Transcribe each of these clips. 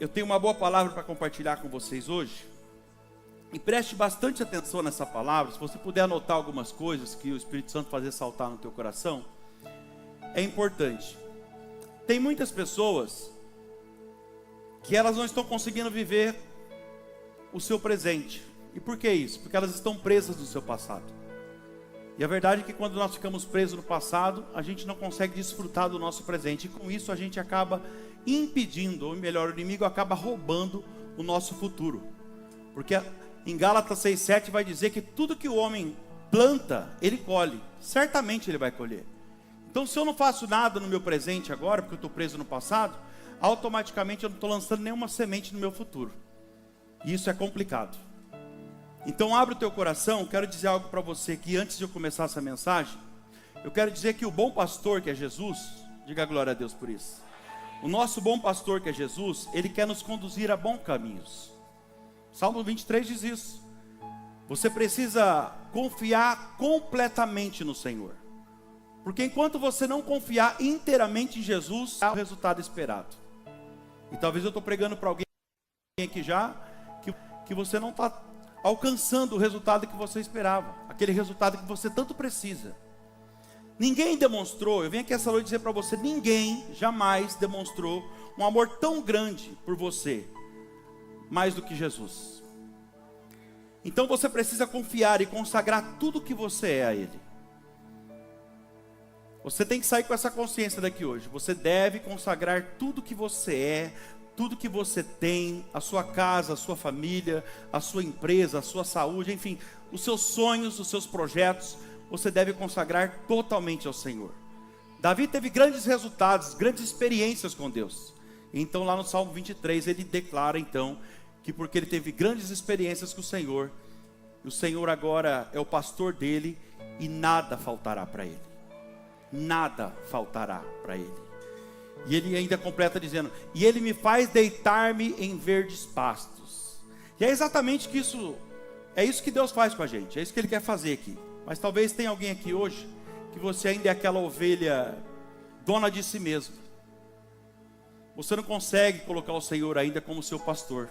Eu tenho uma boa palavra para compartilhar com vocês hoje. E preste bastante atenção nessa palavra. Se você puder anotar algumas coisas que o Espírito Santo fazer saltar no teu coração, é importante. Tem muitas pessoas que elas não estão conseguindo viver o seu presente. E por que isso? Porque elas estão presas no seu passado. E a verdade é que quando nós ficamos presos no passado, a gente não consegue desfrutar do nosso presente. E com isso a gente acaba impedindo, ou melhor, o inimigo acaba roubando o nosso futuro. Porque em Gálatas 6,7 vai dizer que tudo que o homem planta, ele colhe. Certamente ele vai colher. Então se eu não faço nada no meu presente agora, porque eu estou preso no passado, automaticamente eu não estou lançando nenhuma semente no meu futuro. E isso é complicado. Então abre o teu coração. Quero dizer algo para você que antes de eu começar essa mensagem, eu quero dizer que o bom pastor que é Jesus, diga glória a Deus por isso. O nosso bom pastor que é Jesus, ele quer nos conduzir a bons caminhos. Salmo 23 diz isso. Você precisa confiar completamente no Senhor. Porque enquanto você não confiar inteiramente em Jesus, há o resultado esperado. E talvez eu estou pregando para alguém aqui já, que você não está alcançando o resultado que você esperava. Aquele resultado que você tanto precisa. Ninguém demonstrou, eu venho aqui essa noite dizer para você, ninguém jamais demonstrou um amor tão grande por você, mais do que Jesus. Então você precisa confiar e consagrar tudo que você é a Ele. Você tem que sair com essa consciência daqui hoje. Você deve consagrar tudo que você é, tudo que você tem, a sua casa, a sua família, a sua empresa, a sua saúde, enfim, os seus sonhos, os seus projetos, você deve consagrar totalmente ao Senhor. Davi teve grandes resultados, grandes experiências com Deus. Então lá no Salmo 23 ele declara então que porque ele teve grandes experiências com o Senhor agora é o pastor dele e nada faltará para ele. Nada faltará para ele. E ele ainda completa dizendo: e ele me faz deitar-me em verdes pastos. E é exatamente isso que Deus faz com a gente, é isso que ele quer fazer aqui. Mas talvez tenha alguém aqui hoje que você ainda é aquela ovelha dona de si mesmo. Você não consegue colocar o Senhor ainda como seu pastor,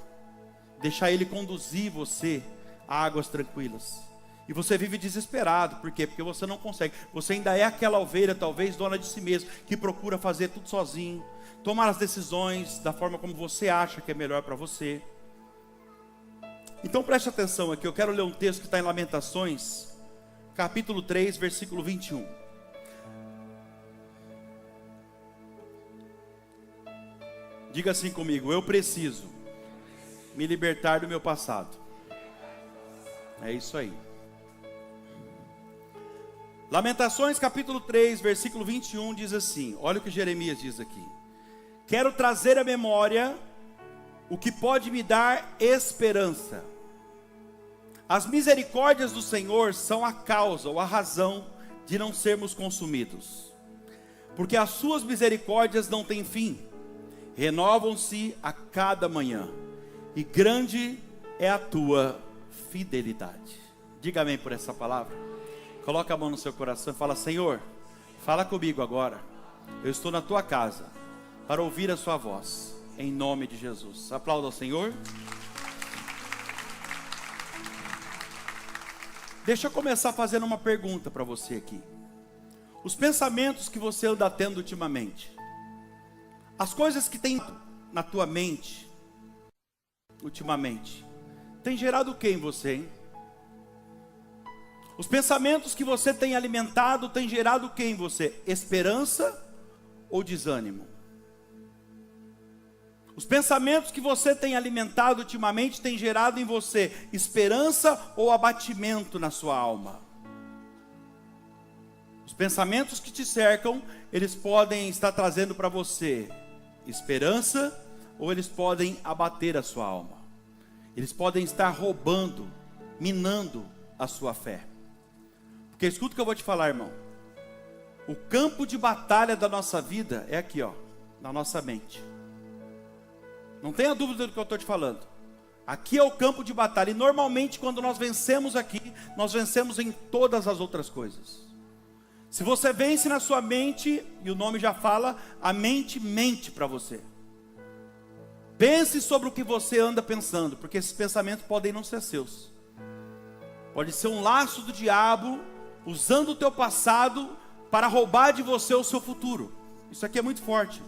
deixar Ele conduzir você a águas tranquilas. E você vive desesperado. Por quê? Porque você não consegue. Você ainda é aquela ovelha, talvez, dona de si mesmo, que procura fazer tudo sozinho, tomar as decisões da forma como você acha que é melhor para você. Então preste atenção aqui. Eu quero ler um texto que está em Lamentações, capítulo 3, versículo 21. Diga assim comigo: eu preciso me libertar do meu passado. É isso aí. Lamentações capítulo 3, versículo 21 diz assim, olha o que Jeremias diz aqui: quero trazer à memória o que pode me dar esperança. As misericórdias do Senhor são a causa ou a razão de não sermos consumidos, porque as suas misericórdias não têm fim, renovam-se a cada manhã, e grande é a tua fidelidade. Diga amém por essa palavra. Coloca a mão no seu coração e fala: Senhor, fala comigo agora. Eu estou na tua casa para ouvir a sua voz, em nome de Jesus. Aplauda ao Senhor. Deixa eu começar fazendo uma pergunta para você aqui. Os pensamentos que você anda tendo ultimamente, as coisas que tem na tua mente ultimamente, tem gerado o que em você, hein? Os pensamentos que você tem alimentado têm gerado o que em você? Esperança ou desânimo? Os pensamentos que você tem alimentado ultimamente têm gerado em você esperança ou abatimento na sua alma? Os pensamentos que te cercam, eles podem estar trazendo para você esperança ou eles podem abater a sua alma. Eles podem estar roubando, minando a sua fé. Porque escuta o que eu vou te falar, irmão. O campo de batalha da nossa vida é aqui, ó, na nossa mente. Não tenha dúvida do que eu estou te falando. Aqui é o campo de batalha. E normalmente quando nós vencemos aqui, nós vencemos em todas as outras coisas. Se você vence na sua mente, e o nome já fala, a mente mente para você. Pense sobre o que você anda pensando, porque esses pensamentos podem não ser seus. Pode ser um laço do diabo, usando o teu passado para roubar de você o seu futuro. Isso aqui é muito forte.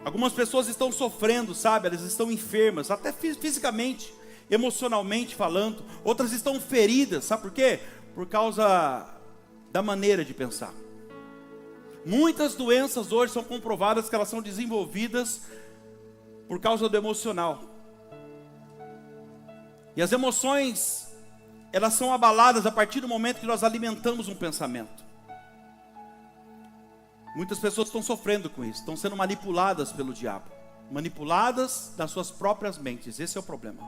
Algumas pessoas estão sofrendo, sabe? Elas estão enfermas, até fisicamente, emocionalmente falando. Outras estão feridas, sabe por quê? Por causa da maneira de pensar. Muitas doenças hoje são comprovadas que elas são desenvolvidas por causa do emocional. E as emoções, elas são abaladas a partir do momento que nós alimentamos um pensamento. Muitas pessoas estão sofrendo com isso, estão sendo manipuladas pelo diabo. Manipuladas nas suas próprias mentes, esse é o problema.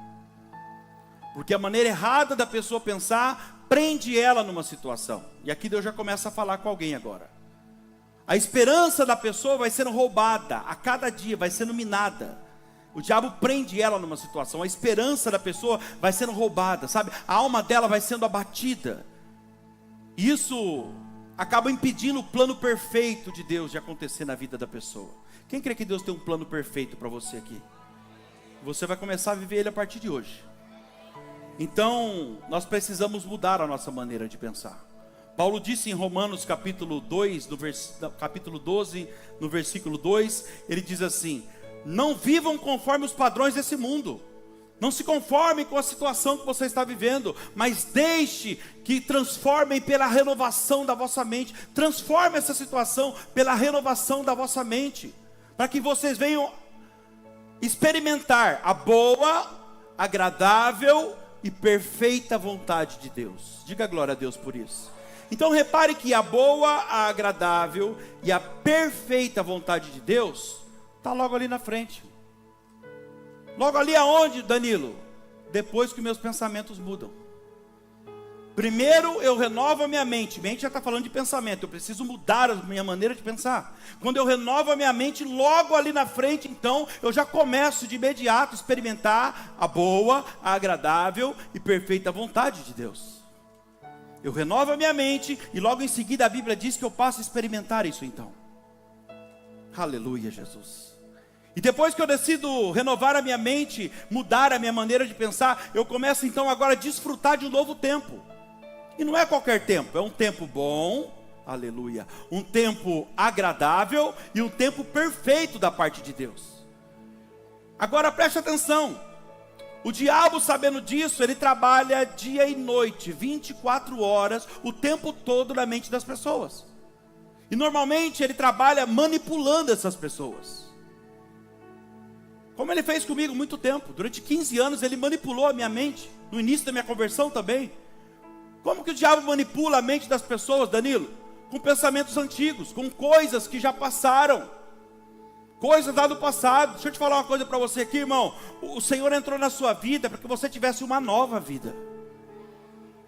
Porque a maneira errada da pessoa pensar, prende ela numa situação. E aqui Deus já começa a falar com alguém agora. A esperança da pessoa vai sendo roubada, a cada dia vai sendo minada. O diabo prende ela numa situação, a esperança da pessoa vai sendo roubada, sabe? A alma dela vai sendo abatida. Isso acaba impedindo o plano perfeito de Deus de acontecer na vida da pessoa. Quem crê que Deus tem um plano perfeito para você aqui? Você vai começar a viver ele a partir de hoje. Então, nós precisamos mudar a nossa maneira de pensar. Paulo disse em Romanos capítulo 2, capítulo 12, no versículo 2, ele diz assim: não vivam conforme os padrões desse mundo. Não se conformem com a situação que você está vivendo, mas deixe que transformem pela renovação da vossa mente. Transforme essa situação pela renovação da vossa mente, para que vocês venham experimentar a boa, agradável e perfeita vontade de Deus. Diga glória a Deus por isso. Então repare que a boa, a agradável e a perfeita vontade de Deus está logo ali na frente. Logo ali aonde, Danilo? Depois que meus pensamentos mudam. Primeiro eu renovo a minha mente. Mente já está falando de pensamento. Eu preciso mudar a minha maneira de pensar. Quando eu renovo a minha mente, logo ali na frente, então, eu já começo de imediato a experimentar a boa, a agradável e perfeita vontade de Deus. Eu renovo a minha mente e logo em seguida a Bíblia diz que eu passo a experimentar isso então. Aleluia, Jesus. E depois que eu decido renovar a minha mente, mudar a minha maneira de pensar, eu começo então agora a desfrutar de um novo tempo. E não é qualquer tempo, é um tempo bom, aleluia, um tempo agradável e um tempo perfeito da parte de Deus. Agora preste atenção, o diabo, sabendo disso, ele trabalha dia e noite, 24 horas, o tempo todo na mente das pessoas. E normalmente ele trabalha manipulando essas pessoas. Como ele fez comigo muito tempo. Durante 15 anos ele manipulou a minha mente. No início da minha conversão também. Como que o diabo manipula a mente das pessoas, Danilo? Com pensamentos antigos, com coisas que já passaram. Coisas lá do passado. Deixa eu te falar uma coisa para você aqui, irmão. O Senhor entrou na sua vida para que você tivesse uma nova vida.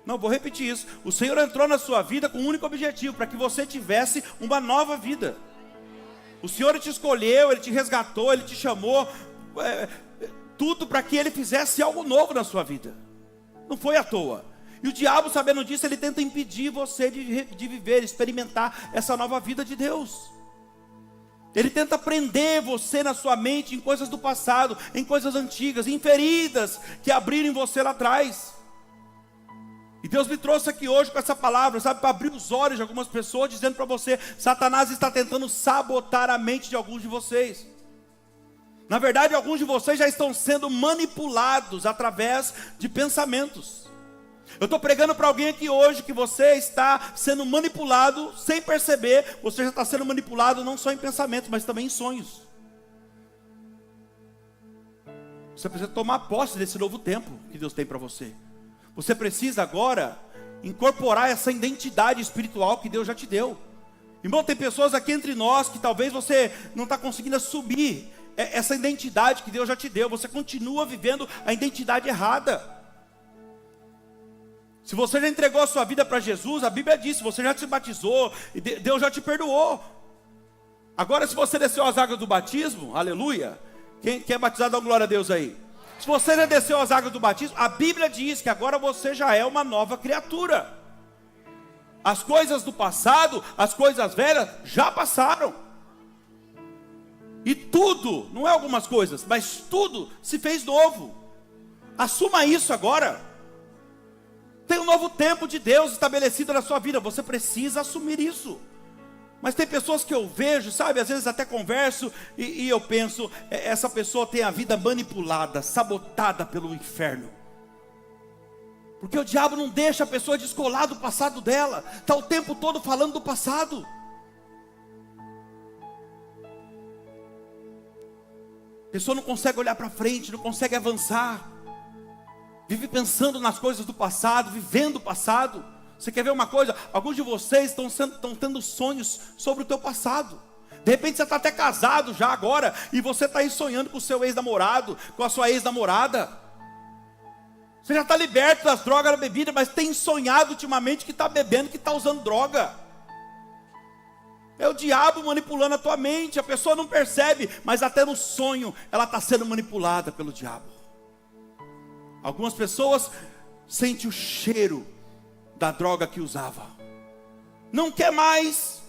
Não, vou repetir isso. O Senhor entrou na sua vida com um único objetivo, para que você tivesse uma nova vida. O Senhor te escolheu, Ele te resgatou, Ele te chamou, tudo para que Ele fizesse algo novo na sua vida. Não foi à toa. E o diabo, sabendo disso, ele tenta impedir você de viver, experimentar essa nova vida de Deus. Ele tenta prender você na sua mente em coisas do passado, em coisas antigas, em feridas que abriram em você lá atrás. E Deus me trouxe aqui hoje com essa palavra, sabe, para abrir os olhos de algumas pessoas, dizendo para você: Satanás está tentando sabotar a mente de alguns de vocês. Na verdade, alguns de vocês já estão sendo manipulados através de pensamentos. Eu estou pregando para alguém aqui hoje que você está sendo manipulado sem perceber. Você já está sendo manipulado não só em pensamentos, mas também em sonhos. Você precisa tomar posse desse novo tempo que Deus tem para você. Você precisa agora incorporar essa identidade espiritual que Deus já te deu. Irmão, tem pessoas aqui entre nós que talvez você não está conseguindo assumir essa identidade que Deus já te deu. Você continua vivendo a identidade errada. Se você já entregou a sua vida para Jesus, a Bíblia diz, você já se batizou, Deus já te perdoou. Agora, se você desceu as águas do batismo, aleluia, quem é batizado, dá glória a Deus aí. Se você já desceu as águas do batismo, a Bíblia diz que agora você já é uma nova criatura. As coisas do passado, as coisas velhas já passaram. E tudo, não é algumas coisas, mas tudo se fez novo. Assuma isso agora. Tem um novo tempo de Deus estabelecido na sua vida. Você precisa assumir isso. Mas tem pessoas que eu vejo, sabe, às vezes até converso e eu penso, essa pessoa tem a vida manipulada, sabotada pelo inferno. Porque o diabo não deixa a pessoa descolar do passado dela. Está o tempo todo falando do passado. A pessoa não consegue olhar para frente, não consegue avançar. Vive pensando nas coisas do passado, vivendo o passado. Você quer ver uma coisa? Alguns de vocês estão tendo sonhos sobre o teu passado. De repente você está até casado já agora, e você está aí sonhando com o seu ex-namorado, com a sua ex-namorada. Você já está liberto das drogas, da bebida, mas tem sonhado ultimamente que está bebendo, que está usando droga. É o diabo manipulando a tua mente. A pessoa não percebe, mas até no sonho ela está sendo manipulada pelo diabo. Algumas pessoas sentem o cheiro da droga que usava. Não quer mais.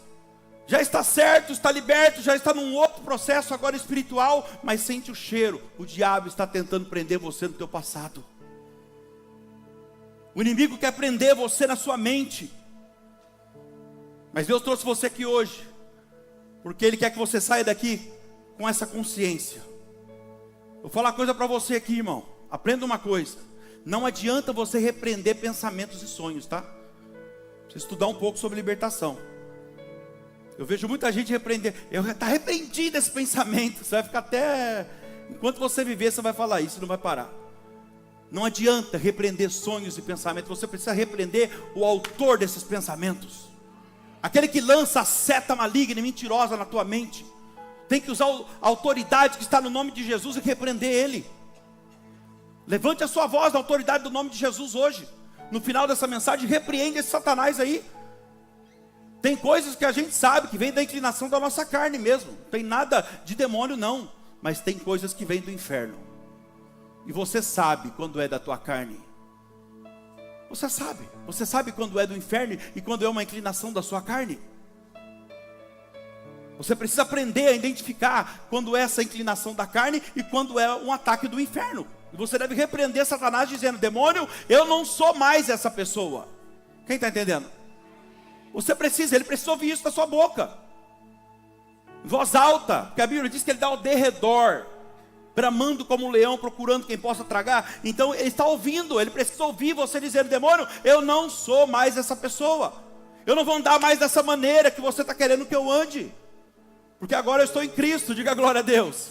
Já está certo, está liberto, já está num outro processo agora espiritual, mas sente o cheiro. O diabo está tentando prender você no teu passado. O inimigo quer prender você na sua mente. Mas Deus trouxe você aqui hoje, porque Ele quer que você saia daqui com essa consciência. Vou falar uma coisa para você aqui, irmão. Aprenda uma coisa. Não adianta você repreender pensamentos e sonhos, tá? Precisa estudar um pouco sobre libertação. Eu vejo muita gente repreender. Está repreendido esse pensamento. Você vai ficar até... Enquanto você viver, você vai falar isso, não vai parar. Não adianta repreender sonhos e pensamentos. Você precisa repreender o autor desses pensamentos. Aquele que lança a seta maligna e mentirosa na tua mente. Tem que usar a autoridade que está no nome de Jesus e repreender ele. Levante a sua voz na autoridade do nome de Jesus hoje. No final dessa mensagem, repreende esse Satanás aí. Tem coisas que a gente sabe que vem da inclinação da nossa carne mesmo. Não tem nada de demônio não. Mas tem coisas que vêm do inferno. E você sabe quando é da tua carne. Você sabe quando é do inferno e quando é uma inclinação da sua carne. Você precisa aprender a identificar quando é essa inclinação da carne e quando é um ataque do inferno. E você deve repreender Satanás dizendo: demônio, eu não sou mais essa pessoa. Quem está entendendo? Ele precisa ouvir isso da sua boca. Em voz alta, porque a Bíblia diz que ele dá ao derredor, bramando como um leão, procurando quem possa tragar. Então ele está ouvindo, ele precisa ouvir você dizendo: demônio, eu não sou mais essa pessoa. Eu não vou andar mais dessa maneira que você está querendo que eu ande. Porque agora eu estou em Cristo, diga glória a Deus.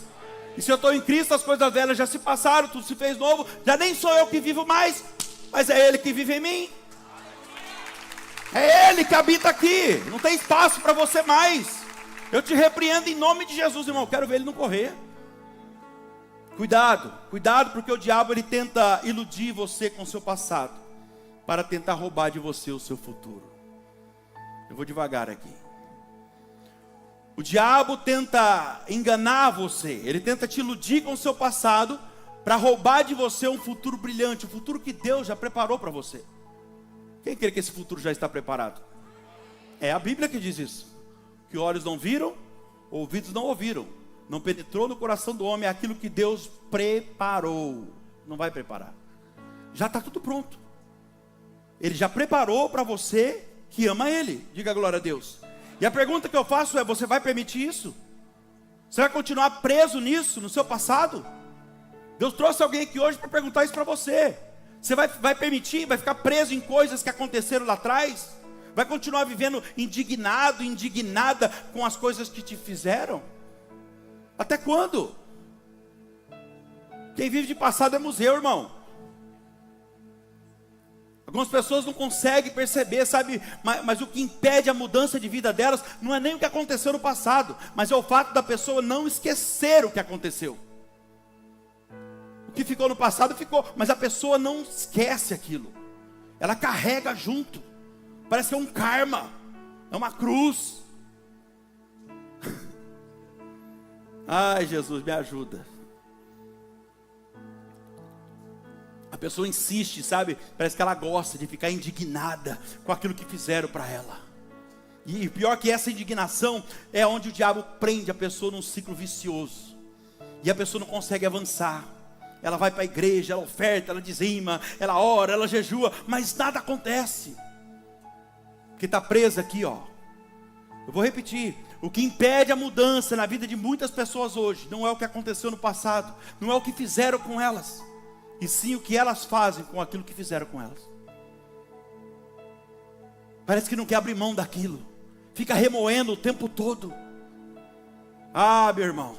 E se eu estou em Cristo, as coisas velhas já se passaram, tudo se fez novo. Já nem sou eu que vivo mais, mas é Ele que vive em mim. É Ele que habita aqui. Não tem espaço para você mais. Eu te repreendo em nome de Jesus, irmão. Quero ver ele não correr. Cuidado, porque o diabo ele tenta iludir você com o seu passado, para tentar roubar de você o seu futuro. Eu vou devagar aqui. O diabo tenta enganar você, ele tenta te iludir com o seu passado, para roubar de você um futuro brilhante, um futuro que Deus já preparou para você. Quem crê que esse futuro já está preparado? É a Bíblia que diz isso. Que olhos não viram, ouvidos não ouviram, não penetrou no coração do homem aquilo que Deus preparou. Não vai preparar. Já está tudo pronto. Ele já preparou para você que ama Ele. Diga glória a Deus. E a pergunta que eu faço é: você vai permitir isso? Você vai continuar preso nisso, no seu passado? Deus trouxe alguém aqui hoje para perguntar isso para você. Você vai permitir, vai ficar preso em coisas que aconteceram lá atrás? Vai continuar vivendo indignado, indignada com as coisas que te fizeram? Até quando? Quem vive de passado é museu, irmão. Algumas pessoas não conseguem perceber, sabe? Mas o que impede a mudança de vida delas não é nem o que aconteceu no passado, mas é o fato da pessoa não esquecer o que aconteceu. O que ficou no passado ficou, mas a pessoa não esquece aquilo. Ela carrega junto. Parece que é um karma, é uma cruz. Ai, Jesus, me ajuda. A pessoa insiste, sabe? Parece que ela gosta de ficar indignada com aquilo que fizeram para ela. E pior que essa indignação é onde o diabo prende a pessoa num ciclo vicioso. E a pessoa não consegue avançar. Ela vai para a igreja, ela oferta, ela dizima, ela ora, ela jejua, mas nada acontece. Porque está presa aqui, ó. Eu vou repetir. O que impede a mudança na vida de muitas pessoas hoje não é o que aconteceu no passado, não é o que fizeram com elas, e sim o que elas fazem com aquilo que fizeram com elas. Parece que não quer abrir mão daquilo, fica remoendo o tempo todo. Ah, meu irmão,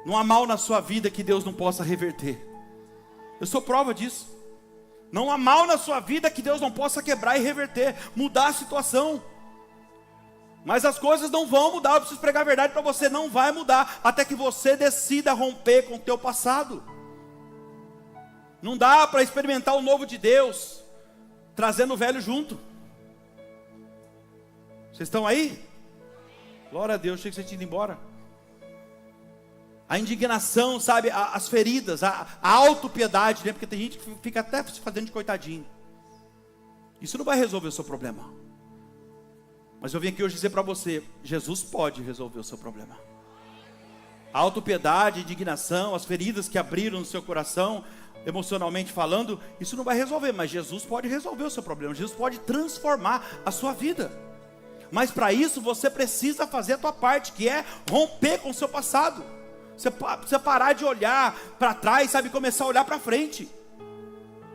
não há mal na sua vida que Deus não possa reverter. Eu sou prova disso. Não há mal na sua vida que Deus não possa quebrar e reverter, mudar a situação. Mas as coisas não vão mudar. Eu preciso pregar a verdade para você, não vai mudar até que você decida romper com o teu passado. Não dá para experimentar o novo de Deus trazendo o velho junto. Vocês estão aí? Glória a Deus, achei que você tinha ido embora. A indignação, sabe, as feridas, a autopiedade, né? Porque tem gente que fica até se fazendo de coitadinho. Isso não vai resolver o seu problema. Mas eu vim aqui hoje dizer para você, Jesus pode resolver o seu problema. A autopiedade, a indignação, as feridas que abriram no seu coração, emocionalmente falando, isso não vai resolver, mas Jesus pode resolver o seu problema. Jesus pode transformar a sua vida. Mas para isso você precisa fazer a tua parte, que é romper com o seu passado. Você precisa parar de olhar para trás, sabe, começar a olhar para frente.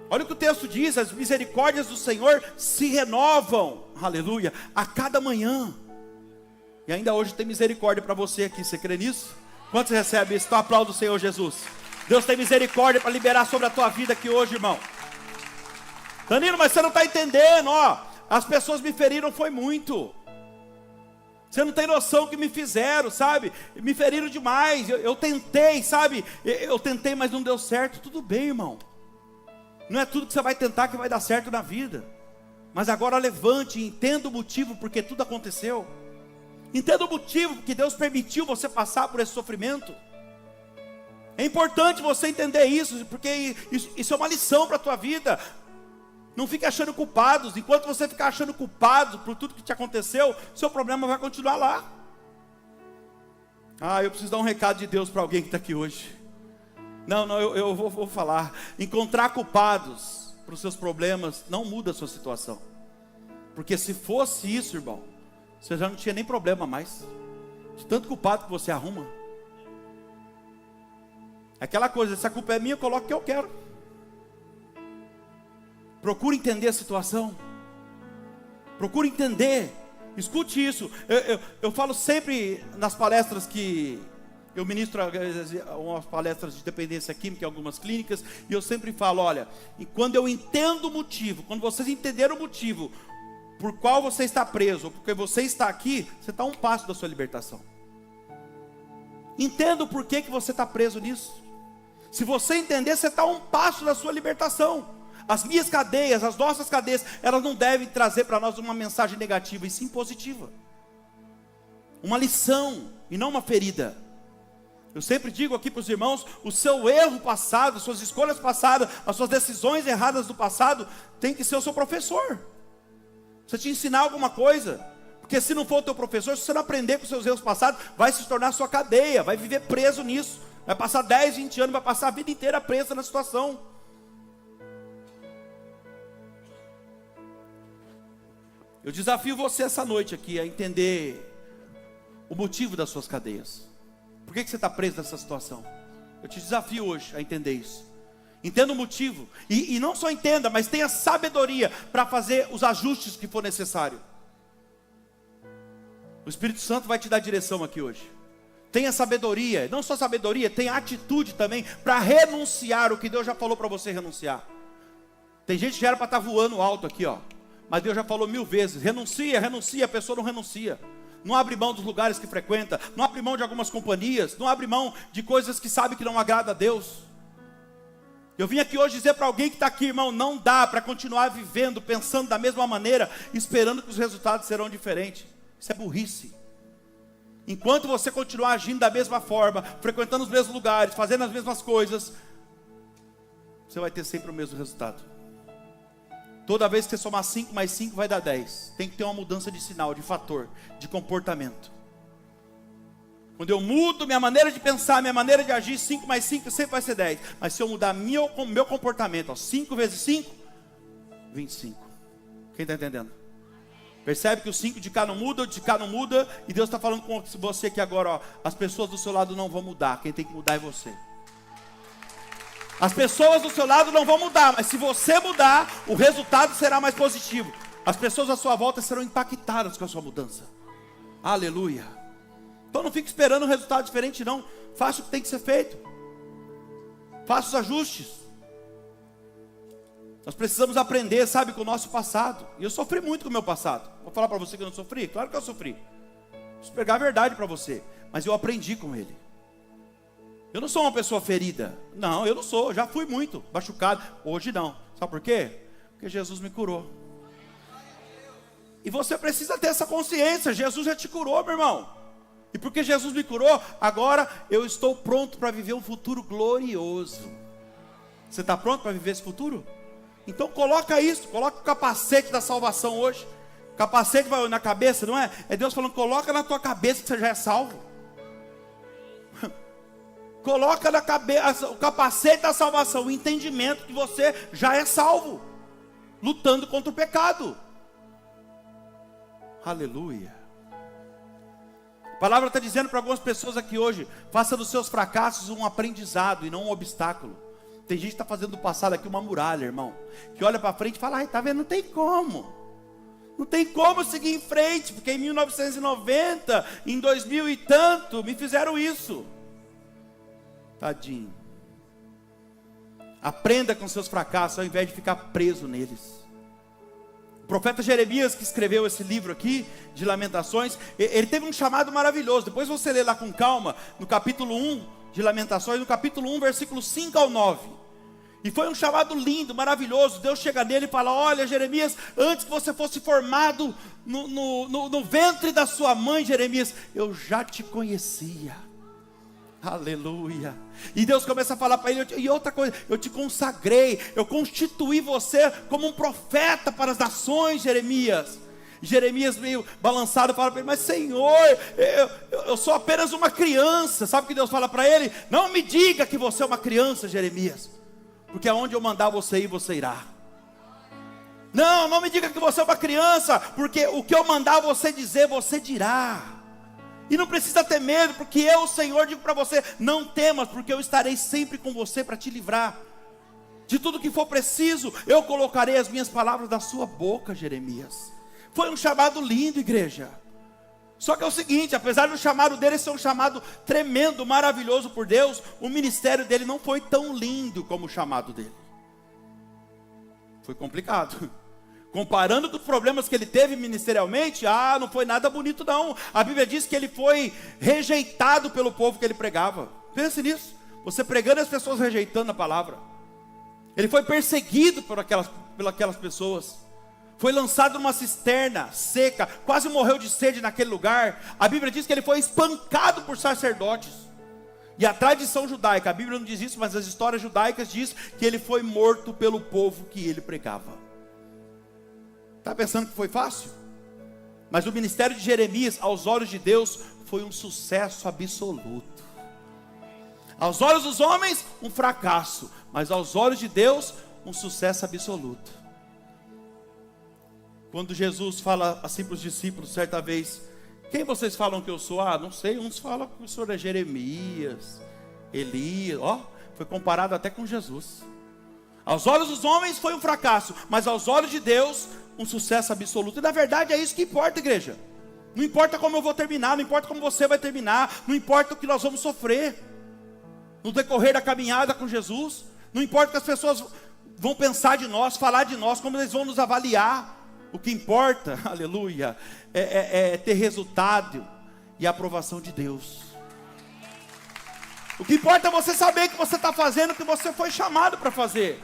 Olha o que o texto diz: as misericórdias do Senhor se renovam, aleluia, a cada manhã. E ainda hoje tem misericórdia para você aqui, você crê nisso? Quantos recebem isso? Então aplauda o Senhor Jesus. Deus tem misericórdia para liberar sobre a tua vida aqui hoje, irmão. Danilo, mas você não está entendendo, ó. As pessoas me feriram foi muito. Você não tem noção do que me fizeram, sabe? Me feriram demais, eu tentei, sabe? Eu tentei, mas não deu certo. Tudo bem, irmão. Não é tudo que você vai tentar que vai dar certo na vida. Mas agora levante e entenda o motivo porque tudo aconteceu. Entenda o motivo porque Deus permitiu você passar por esse sofrimento. É importante você entender isso, porque isso é uma lição para a tua vida. Não fique achando culpados. Enquanto você ficar achando culpado por tudo que te aconteceu, seu problema vai continuar lá. Ah, eu preciso dar um recado de Deus para alguém que está aqui hoje. Não, eu vou falar. Encontrar culpados para os seus problemas não muda a sua situação. Porque se fosse isso, irmão, você já não tinha nem problema mais. De tanto culpado que você arruma. Aquela coisa, se a culpa é minha, eu coloco o que eu quero. Procure entender a situação. Procure entender. Escute isso. Eu falo sempre nas palestras que eu ministro umas palestras de dependência química em algumas clínicas, e eu sempre falo, olha, e quando eu entendo o motivo, quando vocês entenderam o motivo por qual você está preso, ou porque você está aqui, você está a um passo da sua libertação. Entenda o porquê que você está preso nisso. Se você entender, você está a um passo da sua libertação. As minhas cadeias, as nossas cadeias, elas não devem trazer para nós uma mensagem negativa, e sim positiva. Uma lição, e não uma ferida. Eu sempre digo aqui para os irmãos, o seu erro passado, as suas escolhas passadas, as suas decisões erradas do passado, tem que ser o seu professor. Você te ensinar alguma coisa. Porque se não for o teu professor, se você não aprender com os seus erros passados, vai se tornar sua cadeia, vai viver preso nisso. Vai passar 10, 20 anos, vai passar a vida inteira presa na situação. Eu desafio você essa noite aqui a entender o motivo das suas cadeias. Por que você está preso nessa situação? Eu te desafio hoje a entender isso. Entenda o motivo. E não só entenda, mas tenha sabedoria para fazer os ajustes que for necessário. O Espírito Santo vai te dar direção aqui hoje. Tenha sabedoria, não só sabedoria, tenha atitude também para renunciar o que Deus já falou para você renunciar. Tem gente que já era para estar voando alto aqui, ó. Mas Deus já falou 1000 vezes, renuncia, a pessoa não renuncia. Não abre mão dos lugares que frequenta, não abre mão de algumas companhias, não abre mão de coisas que sabe que não agrada a Deus. Eu vim aqui hoje dizer para alguém que está aqui, irmão, não dá para continuar vivendo, pensando da mesma maneira, esperando que os resultados serão diferentes. Isso é burrice. Enquanto você continuar agindo da mesma forma, frequentando os mesmos lugares, fazendo as mesmas coisas, você vai ter sempre o mesmo resultado. Toda vez que você somar 5 mais 5 vai dar 10. Tem que ter uma mudança de sinal, de fator, de comportamento. Quando eu mudo minha maneira de pensar, minha maneira de agir, 5 mais 5 sempre vai ser 10. Mas se eu mudar meu comportamento, 5 vezes 5, 25. Quem está entendendo? Percebe que o 5 de cá não muda, o de cá não muda. E Deus está falando com você aqui agora, ó, as pessoas do seu lado não vão mudar. Quem tem que mudar é você. As pessoas do seu lado não vão mudar, mas se você mudar, o resultado será mais positivo. As pessoas à sua volta serão impactadas com a sua mudança. Aleluia. Então não fique esperando um resultado diferente não. Faça o que tem que ser feito. Faça os ajustes. Nós precisamos aprender, sabe, com o nosso passado. E eu sofri muito com o meu passado. Vou falar para você que eu não sofri? Claro que eu sofri. Preciso pregar a verdade para você. Mas eu aprendi com ele. Eu não sou uma pessoa ferida. Não, eu não sou. Já fui muito machucado. Hoje não. Sabe por quê? Porque Jesus me curou. E você precisa ter essa consciência. Jesus já te curou, meu irmão. E porque Jesus me curou, agora eu estou pronto para viver um futuro glorioso. Você está pronto para viver esse futuro? Então coloca isso. Coloca o capacete da salvação hoje. O capacete vai na cabeça, não é? É Deus falando, coloca na tua cabeça que você já é salvo. Coloca na cabeça o capacete da salvação, o entendimento que você já é salvo, lutando contra o pecado. Aleluia. A palavra está dizendo para algumas pessoas aqui hoje, faça dos seus fracassos um aprendizado e não um obstáculo. Tem gente que está fazendo do passado aqui uma muralha, irmão, que olha para frente e fala, ai, tá vendo, não tem como. Não tem como seguir em frente, porque em 1990, em 2000 e tanto, me fizeram isso. Tadinho. Aprenda com seus fracassos ao invés de ficar preso neles. O profeta Jeremias, que escreveu esse livro aqui de Lamentações, ele teve um chamado maravilhoso. Depois você lê lá com calma no capítulo 1 de Lamentações, no capítulo 1, versículos 5 ao 9. E foi um chamado lindo, maravilhoso. Deus chega nele e fala, olha Jeremias, antes que você fosse formado no ventre da sua mãe, Jeremias, eu já te conhecia. Aleluia. E Deus começa a falar para ele, e outra coisa, eu te consagrei, eu constituí você como um profeta para as nações, Jeremias. Jeremias meio balançado fala para ele, mas Senhor, eu sou apenas uma criança. Sabe o que Deus fala para ele? Não me diga que você é uma criança, Jeremias, porque aonde eu mandar você ir, você irá. Não me diga que você é uma criança, porque o que eu mandar você dizer, você dirá. E não precisa ter medo, porque eu, o Senhor, digo para você, não temas, porque eu estarei sempre com você para te livrar. De tudo que for preciso, eu colocarei as minhas palavras na sua boca, Jeremias. Foi um chamado lindo, igreja. Só que é o seguinte, apesar do chamado dele ser um chamado tremendo, maravilhoso por Deus, o ministério dele não foi tão lindo como o chamado dele. Foi complicado. Comparando com os problemas que ele teve ministerialmente, não foi nada bonito não. A Bíblia diz que ele foi rejeitado pelo povo que ele pregava. Pense nisso, você pregando e as pessoas rejeitando a palavra. Ele foi perseguido por aquelas pessoas. Foi lançado numa cisterna seca, quase morreu de sede naquele lugar. A Bíblia diz que ele foi espancado por sacerdotes. E a tradição judaica, a Bíblia não diz isso, mas as histórias judaicas diz que ele foi morto pelo povo que ele pregava. Está pensando que foi fácil? Mas o ministério de Jeremias, aos olhos de Deus, foi um sucesso absoluto. Aos olhos dos homens, um fracasso, mas aos olhos de Deus, um sucesso absoluto. Quando Jesus fala assim para os discípulos, certa vez, quem vocês falam que eu sou? Não sei, uns falam que o senhor é Jeremias, Elias, foi comparado até com Jesus. Aos olhos dos homens foi um fracasso, mas aos olhos de Deus, um sucesso absoluto. E na verdade é isso que importa, igreja. Não importa como eu vou terminar, não importa como você vai terminar, não importa o que nós vamos sofrer no decorrer da caminhada com Jesus, não importa o que as pessoas vão pensar de nós, falar de nós, como eles vão nos avaliar. O que importa, aleluia, é ter resultado e aprovação de Deus. O que importa é você saber que você está fazendo o que você foi chamado para fazer.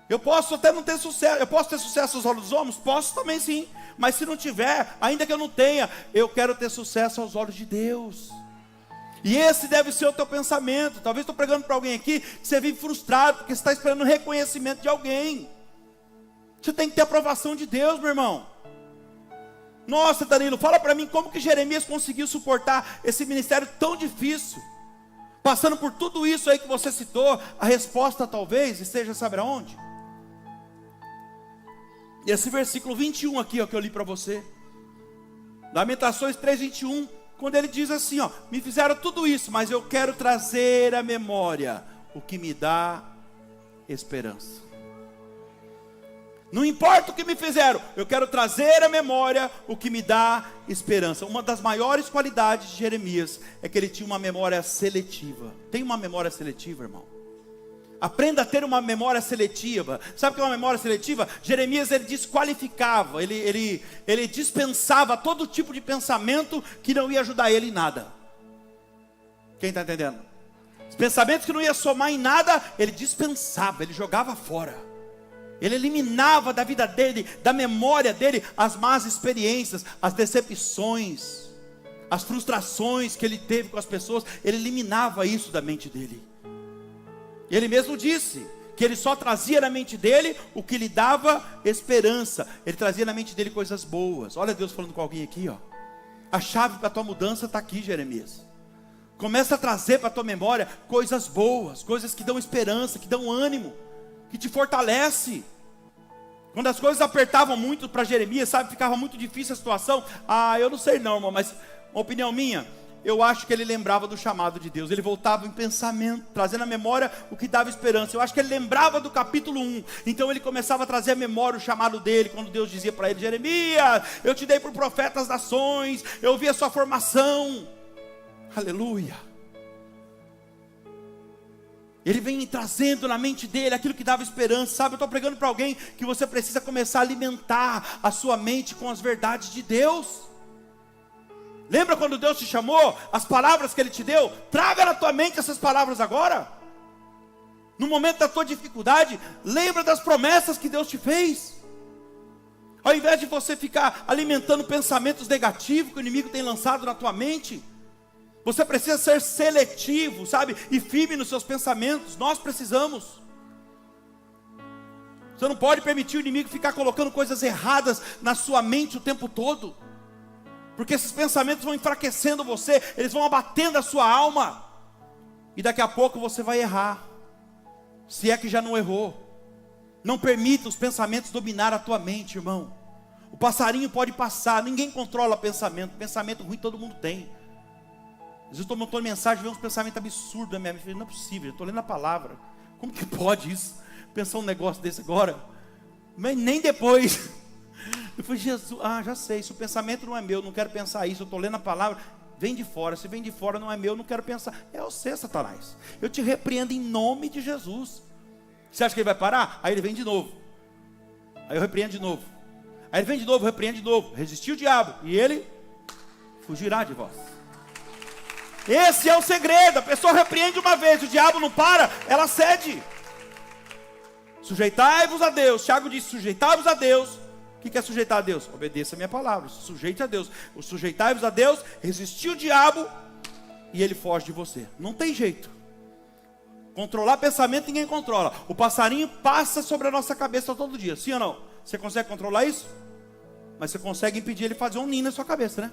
Eu posso até não ter sucesso, eu posso ter sucesso aos olhos dos homens? Posso também sim, mas se não tiver, ainda que eu não tenha, eu quero ter sucesso aos olhos de Deus. E esse deve ser o teu pensamento. Talvez estou pregando para alguém aqui, que você vive frustrado, porque você está esperando o reconhecimento de alguém. Você tem que ter a aprovação de Deus, meu irmão. Nossa, Danilo, fala para mim como que Jeremias conseguiu suportar esse ministério tão difícil. Passando por tudo isso aí que você citou, a resposta talvez esteja, sabe aonde? E esse versículo 21 aqui, ó, que eu li para você. Lamentações 3:21, quando ele diz assim, ó: me fizeram tudo isso, mas eu quero trazer à memória o que me dá esperança. Não importa o que me fizeram, eu quero trazer à memória o que me dá esperança. Uma das maiores qualidades de Jeremias é que ele tinha uma memória seletiva. Tem uma memória seletiva, irmão? Aprenda a ter uma memória seletiva. Sabe o que é uma memória seletiva? Jeremias, ele desqualificava, ele dispensava todo tipo de pensamento que não ia ajudar ele em nada. Quem está entendendo? Os pensamentos que não ia somar em nada, ele dispensava, ele jogava fora. Ele eliminava da vida dele, da memória dele, as más experiências, as decepções, as frustrações que ele teve com as pessoas. Ele eliminava isso da mente dele. Ele mesmo disse que ele só trazia na mente dele o que lhe dava esperança. Ele trazia na mente dele coisas boas. Olha Deus falando com alguém aqui, ó. A chave para a tua mudança está aqui, Jeremias. Começa a trazer para a tua memória coisas boas, coisas que dão esperança, que dão ânimo, que te fortalece. Quando as coisas apertavam muito para Jeremias, sabe, ficava muito difícil a situação. Eu não sei não, irmão, mas uma opinião minha, eu acho que ele lembrava do chamado de Deus. Ele voltava em pensamento, trazendo à memória o que dava esperança. Eu acho que ele lembrava do capítulo 1. Então ele começava a trazer à memória o chamado dele, quando Deus dizia para ele: Jeremias, eu te dei por profeta das nações, eu vi a sua formação. Aleluia. Ele vem trazendo na mente dele aquilo que dava esperança. Sabe, eu estou pregando para alguém que você precisa começar a alimentar a sua mente com as verdades de Deus. Lembra quando Deus te chamou? As palavras que Ele te deu, traga na tua mente essas palavras agora. No momento da tua dificuldade, lembra das promessas que Deus te fez. Ao invés de você ficar alimentando pensamentos negativos que o inimigo tem lançado na tua mente, você precisa ser seletivo, sabe? E firme nos seus pensamentos. Nós precisamos. Você não pode permitir o inimigo ficar colocando coisas erradas na sua mente o tempo todo. Porque esses pensamentos vão enfraquecendo você, eles vão abatendo a sua alma. E daqui a pouco você vai errar. Se é que já não errou. Não permita os pensamentos dominar a tua mente, irmão. O passarinho pode passar, ninguém controla pensamento. Pensamento ruim todo mundo tem. Às vezes eu estou montando mensagem e vejo uns pensamentos absurdos na minha mente. Não é possível, eu estou lendo a palavra. Como que pode isso? Pensar um negócio desse agora? Mas nem depois. Eu falei: Jesus, já sei, se o pensamento não é meu, não quero pensar isso, eu estou lendo a palavra, vem de fora. Se vem de fora não é meu, não quero pensar. É você, Satanás. Eu te repreendo em nome de Jesus. Você acha que ele vai parar? Aí ele vem de novo. Aí eu repreendo de novo. Aí ele vem de novo, eu repreendo de novo. Resistiu o diabo e ele fugirá de vós. Esse é o segredo. A pessoa repreende uma vez, o diabo não para, ela cede. Sujeitai-vos a Deus. Tiago disse: sujeitai-vos a Deus. O que é sujeitar a Deus? Obedeça a minha palavra, sujeite a Deus. O sujeitai-vos a Deus, resistir o diabo e ele foge de você. Não tem jeito. Controlar pensamento ninguém controla. O passarinho passa sobre a nossa cabeça todo dia, sim ou não? Você consegue controlar isso? Mas você consegue impedir ele fazer um ninho na sua cabeça, né?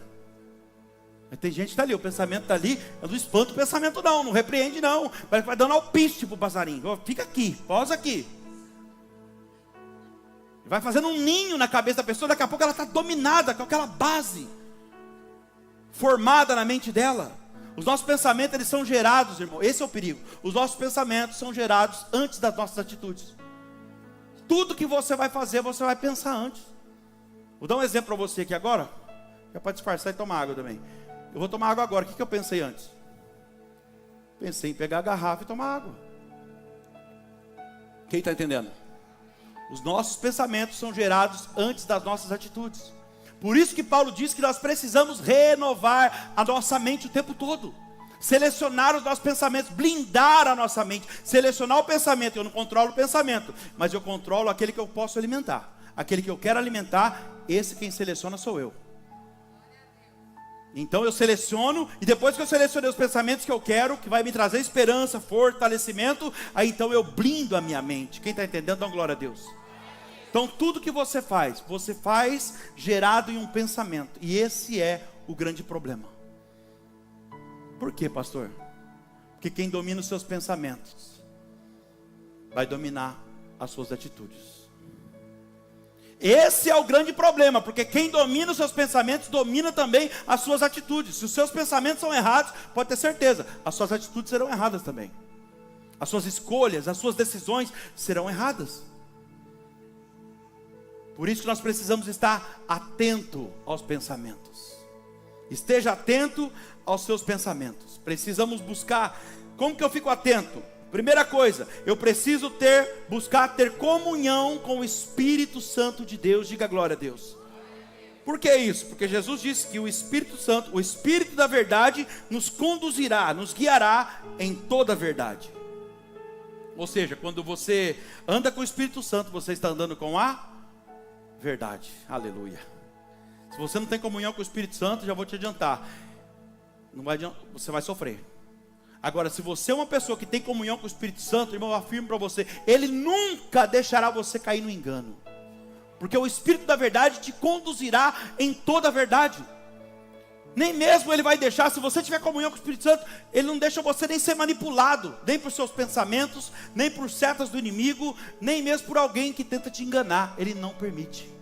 Mas tem gente que está ali, o pensamento está ali, eu não espanto o pensamento não repreende não. Parece que vai dando alpiste para o passarinho. Fica aqui, pausa aqui. Vai fazendo um ninho na cabeça da pessoa, daqui a pouco ela está dominada com aquela base formada na mente dela. Os nossos pensamentos, eles são gerados, irmão, esse é o perigo. Os nossos pensamentos são gerados antes das nossas atitudes. Tudo que você vai fazer, você vai pensar antes. Vou dar um exemplo para você aqui agora. É para disfarçar e tomar água também. Eu vou tomar água agora. O que eu pensei antes? Pensei em pegar a garrafa e tomar água. Quem está entendendo? Os nossos pensamentos são gerados antes das nossas atitudes. Por isso que Paulo diz que nós precisamos renovar a nossa mente o tempo todo. Selecionar os nossos pensamentos, blindar a nossa mente. Selecionar o pensamento. Eu não controlo o pensamento, mas eu controlo aquele que eu posso alimentar. Aquele que eu quero alimentar, esse quem seleciona sou eu. Então eu seleciono, e depois que eu selecionei os pensamentos que eu quero, que vai me trazer esperança, fortalecimento, aí então eu blindo a minha mente. Quem está entendendo, dá uma glória a Deus. Então tudo que você faz gerado em um pensamento. E esse é o grande problema. Por quê, pastor? Porque quem domina os seus pensamentos vai dominar as suas atitudes. Esse é o grande problema, porque quem domina os seus pensamentos domina também as suas atitudes. Se os seus pensamentos são errados, pode ter certeza, as suas atitudes serão erradas também. As suas escolhas, as suas decisões serão erradas. Por isso que nós precisamos estar atento aos pensamentos. Esteja atento aos seus pensamentos. Precisamos buscar. Como que eu fico atento? Primeira coisa, eu preciso buscar ter comunhão com o Espírito Santo de Deus. Diga glória a Deus. Por que isso? Porque Jesus disse que o Espírito Santo, o Espírito da verdade, nos conduzirá, nos guiará em toda a verdade. Ou seja, quando você anda com o Espírito Santo, você está andando com a verdade. Aleluia. Se você não tem comunhão com o Espírito Santo, já vou te adiantar, você vai sofrer. Agora, se você é uma pessoa que tem comunhão com o Espírito Santo, irmão, eu afirmo para você, ele nunca deixará você cair no engano. Porque o Espírito da verdade te conduzirá em toda a verdade. Nem mesmo ele vai deixar, se você tiver comunhão com o Espírito Santo, ele não deixa você nem ser manipulado, nem por seus pensamentos, nem por setas do inimigo, nem mesmo por alguém que tenta te enganar. Ele não permite.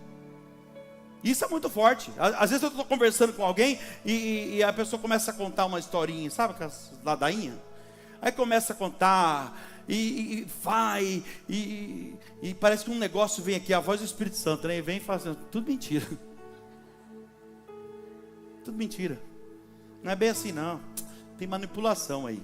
Isso é muito forte. Às vezes eu estou conversando com alguém e a pessoa começa a contar uma historinha, sabe aquelas ladainhas? Aí começa a contar e parece que um negócio vem aqui, a voz do Espírito Santo, né? E vem fazendo, tudo mentira. Tudo mentira. Não é bem assim não. Tem manipulação aí.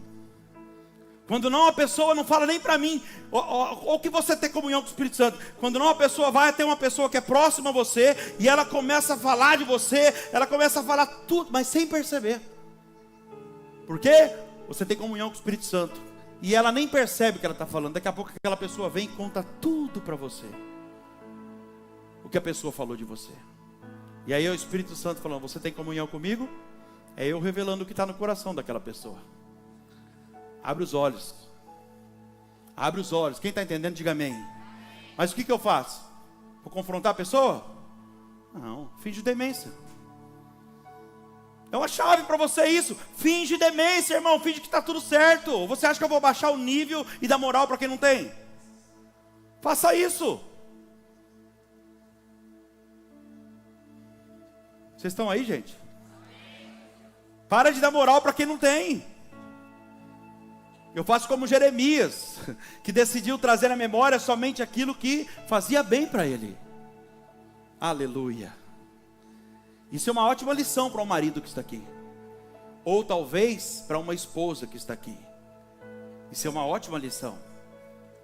Quando não, a pessoa não fala nem para mim, ou que você tem comunhão com o Espírito Santo. Quando não, a pessoa vai até uma pessoa que é próxima a você, e ela começa a falar de você, ela começa a falar tudo, mas sem perceber. Por quê? Você tem comunhão com o Espírito Santo, e ela nem percebe o que ela está falando. Daqui a pouco aquela pessoa vem e conta tudo para você, o que a pessoa falou de você. E aí é o Espírito Santo falando, você tem comunhão comigo? É eu revelando o que está no coração daquela pessoa. Abre os olhos. Abre os olhos. Quem está entendendo, diga amém. Mas o que eu faço? Vou confrontar a pessoa? Não, finge demência. É uma chave para você isso. Finge demência, irmão. Finge que está tudo certo. Ou você acha que eu vou baixar o nível e dar moral para quem não tem? Faça isso. Vocês estão aí, gente? Para de dar moral para quem não tem. Eu faço como Jeremias, que decidiu trazer à memória somente aquilo que fazia bem para ele. Aleluia. Isso é uma ótima lição para um marido que está aqui. Ou talvez para uma esposa que está aqui. Isso é uma ótima lição.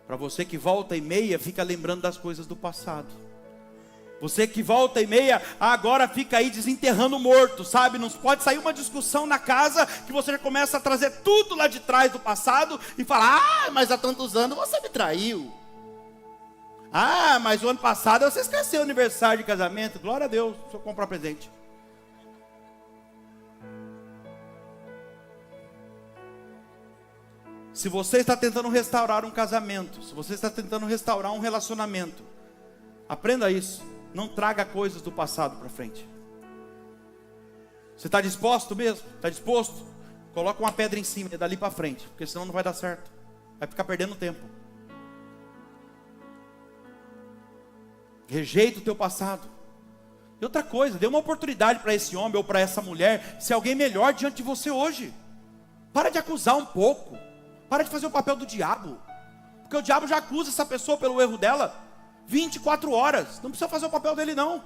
Para você que volta e meia fica lembrando das coisas do passado. Você que volta e meia, agora fica aí desenterrando o morto, sabe? Não pode sair uma discussão na casa que você já começa a trazer tudo lá de trás do passado e falar, mas há tantos anos você me traiu. Mas o ano passado você esqueceu o aniversário de casamento. Glória a Deus, deixa eu comprar presente. Se você está tentando restaurar um casamento, se você está tentando restaurar um relacionamento, aprenda isso. Não traga coisas do passado para frente. Você está disposto mesmo? Está disposto? Coloca uma pedra em cima e dali para frente, porque senão não vai dar certo. Vai ficar perdendo tempo. Rejeita o teu passado. E outra coisa, dê uma oportunidade para esse homem ou para essa mulher ser alguém melhor diante de você hoje. Para de acusar um pouco. Para de fazer o papel do diabo. Porque o diabo já acusa essa pessoa pelo erro dela 24 horas, não precisa fazer o papel dele não.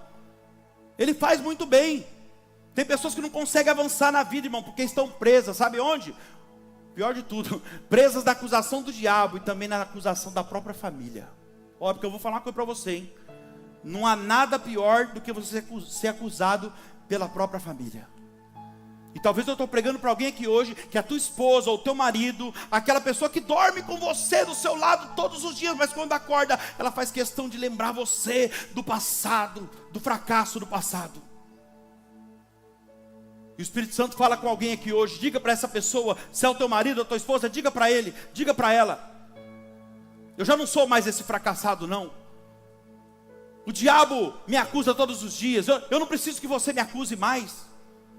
Ele faz muito bem. Tem pessoas que não conseguem avançar na vida, irmão, porque estão presas, sabe onde? Pior de tudo, presas da acusação do diabo e também na acusação da própria família. Óbvio que eu vou falar uma coisa para você, hein? Não há nada pior do que você ser acusado pela própria família. E talvez eu estou pregando para alguém aqui hoje, que a tua esposa ou o teu marido, aquela pessoa que dorme com você do seu lado todos os dias, mas quando acorda, ela faz questão de lembrar você do passado, do fracasso do passado. E o Espírito Santo fala com alguém aqui hoje, diga para essa pessoa, se é o teu marido ou a tua esposa, diga para ele, diga para ela, eu já não sou mais esse fracassado não. O diabo me acusa todos os dias. Eu não preciso que você me acuse mais.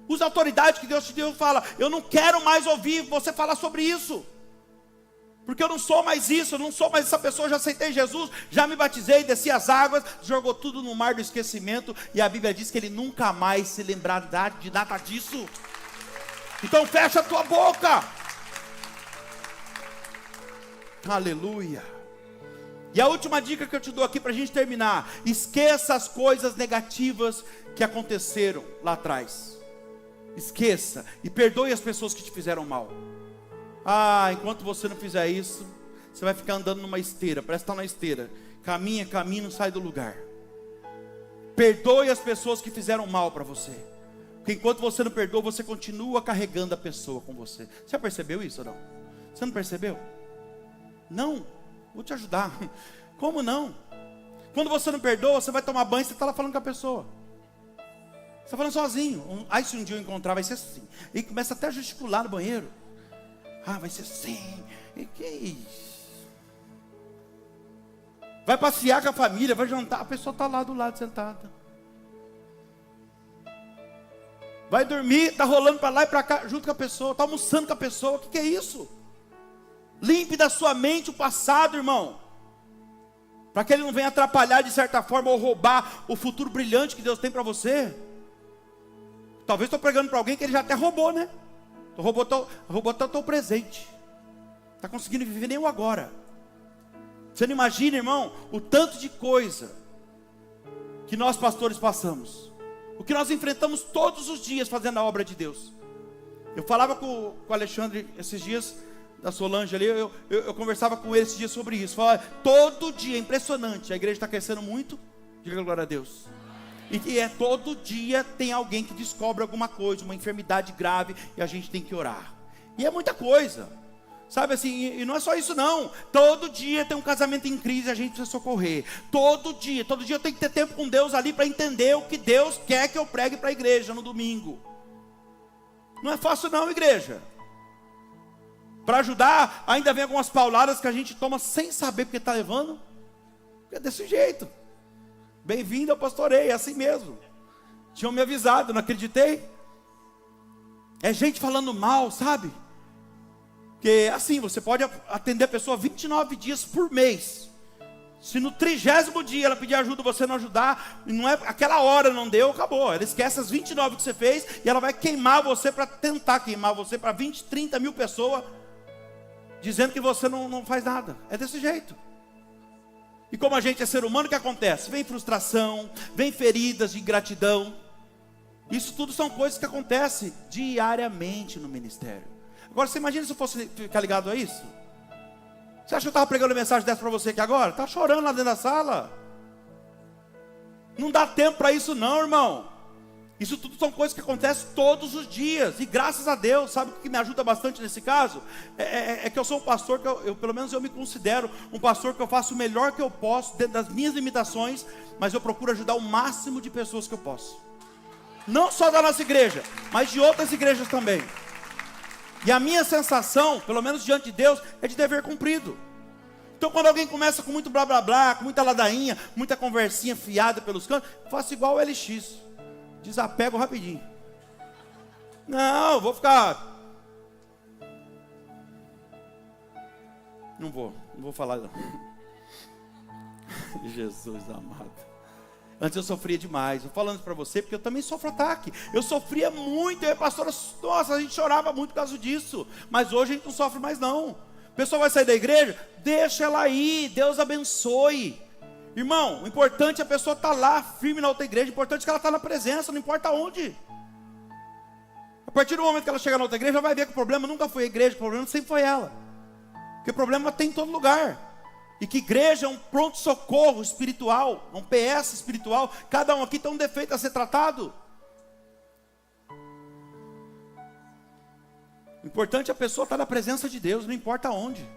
Usa a autoridade que Deus te deu e fala: eu não quero mais ouvir você falar sobre isso. Porque eu não sou mais isso, eu não sou mais essa pessoa. Eu já aceitei Jesus, já me batizei, desci as águas, jogou tudo no mar do esquecimento. E a Bíblia diz que ele nunca mais se lembrará de nada disso. Então fecha a tua boca. Aleluia. E a última dica que eu te dou aqui para a gente terminar: esqueça as coisas negativas que aconteceram lá atrás. Esqueça e perdoe as pessoas que te fizeram mal. Enquanto você não fizer isso, você vai ficar andando numa esteira. Parece estar na esteira. Caminha, não sai do lugar. Perdoe as pessoas que fizeram mal para você. Porque enquanto você não perdoa, você continua carregando a pessoa com você. Você já percebeu isso ou não? Você não percebeu? Não. Vou te ajudar. Como não? Quando você não perdoa, você vai tomar banho e você está lá falando com a pessoa. Você está falando sozinho. Aí se um dia eu encontrar, vai ser assim. E começa até a gesticular no banheiro. Vai ser assim. E que isso? Vai passear com a família, vai jantar. A pessoa está lá do lado sentada. Vai dormir, está rolando para lá e para cá junto com a pessoa. Está almoçando com a pessoa. O que é isso? Limpe da sua mente o passado, irmão. Para que ele não venha atrapalhar de certa forma ou roubar o futuro brilhante que Deus tem para você. Talvez estou pregando para alguém que ele já até roubou, né? Roubou até o teu presente. Está conseguindo viver nem o agora. Você não imagina, irmão, o tanto de coisa que nós pastores passamos. O que nós enfrentamos todos os dias fazendo a obra de Deus. Eu falava com o Alexandre esses dias, da Solange ali, eu conversava com ele esses dias sobre isso. Falava, todo dia, impressionante, a igreja está crescendo muito. Diga glória a Deus. E todo dia tem alguém que descobre alguma coisa, uma enfermidade grave, e a gente tem que orar. E é muita coisa, sabe assim, e não é só isso não. Todo dia tem um casamento em crise, a gente precisa socorrer. Todo dia eu tenho que ter tempo com Deus ali para entender o que Deus quer que eu pregue para a igreja no domingo. Não é fácil não, igreja. Para ajudar, ainda vem algumas pauladas que a gente toma sem saber porque está levando. É desse jeito. Bem-vindo ao pastoreio, é assim mesmo. Tinham me avisado, não acreditei. É gente falando mal, sabe? Porque assim, você pode atender a pessoa 29 dias por mês. Se no 30º dia ela pedir ajuda, você não ajudar, não é, aquela hora não deu, acabou. Ela esquece as 29 que você fez e ela vai queimar você para tentar queimar você para 20, 30 mil pessoas, dizendo que você não faz nada. É desse jeito. E como a gente é ser humano, o que acontece? Vem frustração, vem feridas de ingratidão. Isso tudo são coisas que acontecem diariamente no ministério. Agora você imagina se eu fosse ficar ligado a isso? Você acha que eu estava pregando mensagem dessa para você aqui agora? Está chorando lá dentro da sala. Não dá tempo para isso não, irmão. Isso tudo são coisas que acontecem todos os dias. E graças a Deus, sabe o que me ajuda bastante nesse caso? É que eu sou um pastor que pelo menos eu me considero um pastor que eu faço o melhor que eu posso, dentro das minhas limitações, mas eu procuro ajudar o máximo de pessoas que eu posso. Não só da nossa igreja, mas de outras igrejas também. E a minha sensação, pelo menos diante de Deus, é de dever cumprido. Então quando alguém começa com muito blá blá blá, com muita ladainha, muita conversinha fiada pelos cantos, eu faço igual o LX. Desapego rapidinho. Não, vou ficar. Não vou falar não. Jesus amado. Antes eu sofria demais. Eu falando para você, porque eu também sofro ataque. Eu sofria muito, eu e a pastora, nossa, a gente chorava muito por causa disso. Mas hoje a gente não sofre mais não. A pessoa vai sair da igreja, deixa ela ir, Deus abençoe. Irmão, o importante é a pessoa estar lá, firme na outra igreja. O importante é que ela está na presença, não importa onde. A partir do momento que ela chega na outra igreja, ela vai ver que o problema nunca foi a igreja, o problema sempre foi ela. Porque o problema tem em todo lugar. E que igreja é um pronto-socorro espiritual, um PS espiritual. Cada um aqui tem um defeito a ser tratado. O importante é a pessoa estar na presença de Deus, não importa onde.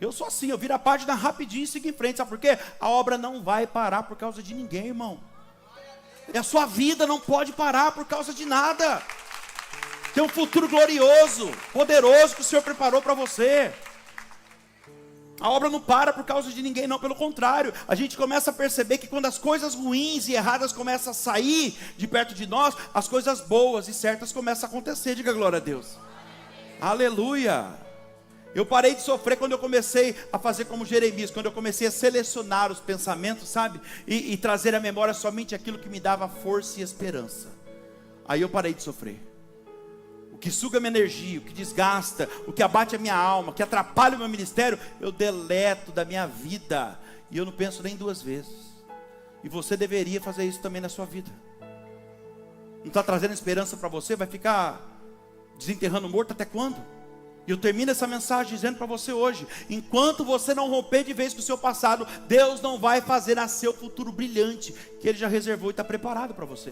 Eu sou assim, eu viro a página rapidinho e sigo em frente. Sabe por quê? A obra não vai parar por causa de ninguém, irmão. E a sua vida não pode parar por causa de nada. Tem um futuro glorioso, poderoso que o Senhor preparou para você. A obra não para por causa de ninguém, não. Pelo contrário, a gente começa a perceber que quando as coisas ruins e erradas começam a sair de perto de nós, as coisas boas e certas começam a acontecer. Diga glória a Deus. Aleluia. Eu parei de sofrer quando eu comecei a fazer como Jeremias, quando eu comecei a selecionar os pensamentos, sabe? E trazer à memória somente aquilo que me dava força e esperança. Aí eu parei de sofrer. O que suga minha energia, o que desgasta, o que abate a minha alma, o que atrapalha o meu ministério, eu deleto da minha vida. E eu não penso nem duas vezes. E você deveria fazer isso também na sua vida. Não está trazendo esperança para você? Vai ficar desenterrando morto até quando? E eu termino essa mensagem dizendo para você hoje: enquanto você não romper de vez com o seu passado, Deus não vai fazer nascer o futuro brilhante que Ele já reservou e está preparado para você.